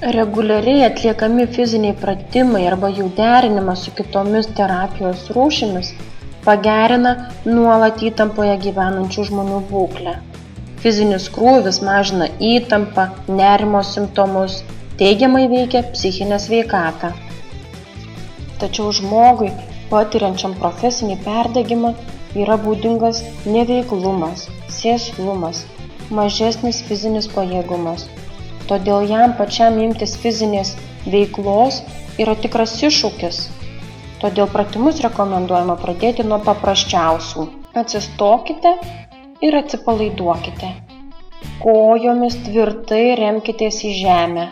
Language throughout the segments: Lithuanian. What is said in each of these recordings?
Reguliariai atliekami fiziniai pratimai arba jų derinimas su kitomis terapijos rūšimis pagerina nuolat įtampoje gyvenančių žmonių būklę. Fizinis krūvis mažina įtampą, nerimo simptomus, teigiamai veikia psichinę sveikatą. Tačiau žmogui, patiriančiam profesinį perdegimą, yra būdingas neveiklumas, sėslumas, mažesnis fizinis pajėgumas. Todėl jam pačiam imtis fizinės veiklos yra tikras iššūkis. Todėl pratimus rekomenduojama pradėti nuo paprasčiausių. Atsistokite ir atsipalaiduokite. Kojomis tvirtai remkitės į žemę.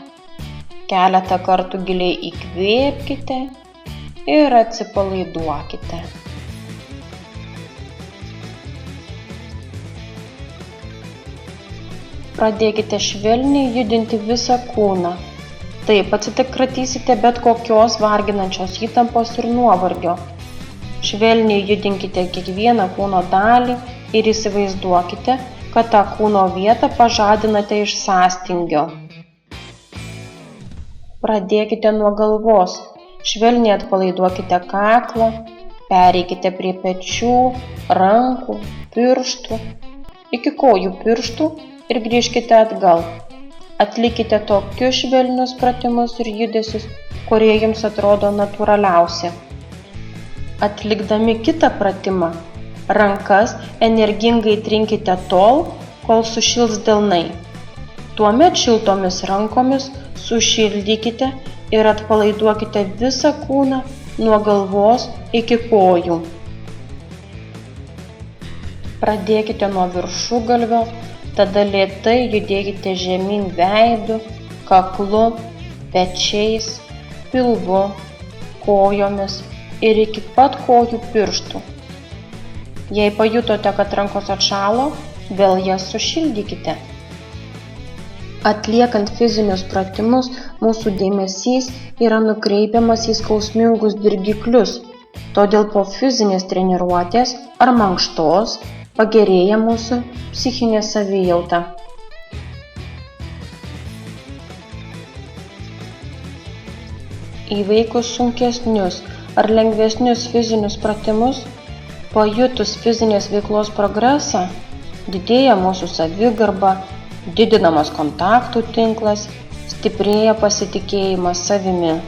Keletą kartų giliai įkvėpkite ir atsipalaiduokite. Pradėkite švelniai judinti visą kūną. Taip atsikratysite bet kokios varginančios įtampos ir nuovargio. Švelniai judinkite kiekvieną kūno dalį ir įsivaizduokite, kad tą kūno vietą pažadinate iš sąstingio. Pradėkite nuo galvos. Švelniai atpalaiduokite kaklą, pereikite prie pečių, rankų, pirštų, iki kojų pirštų ir grįžkite atgal. Atlikite tokius švelnius pratimus ir judesius, kurie jums atrodo natūraliausi. Atlikdami kitą pratimą, rankas energingai trinkite tol, kol sušils delnai. Tuomet šiltomis rankomis sušildykite ir atpalaiduokite visą kūną nuo galvos iki kojų. Pradėkite nuo viršugalvio, tada lėtai judėkite žemyn veidu, kaklu, pečiais, pilvu, kojomis ir iki pat kojų pirštų. Jei pajutote, kad rankos atšalo, vėl jas sušildykite. Atliekant fizinius pratimus, mūsų dėmesys yra nukreipiamas į skausmingus dirgiklius, todėl po fizinės treniruotės ar mankštos pagerėja mūsų psichinė savijauta. Įveikus sunkesnius ar lengvesnius fizinius pratimus, pajutus fizinės veiklos progresą, didėja mūsų savigarba, didinamas kontaktų tinklas, stiprėja pasitikėjimas savimi.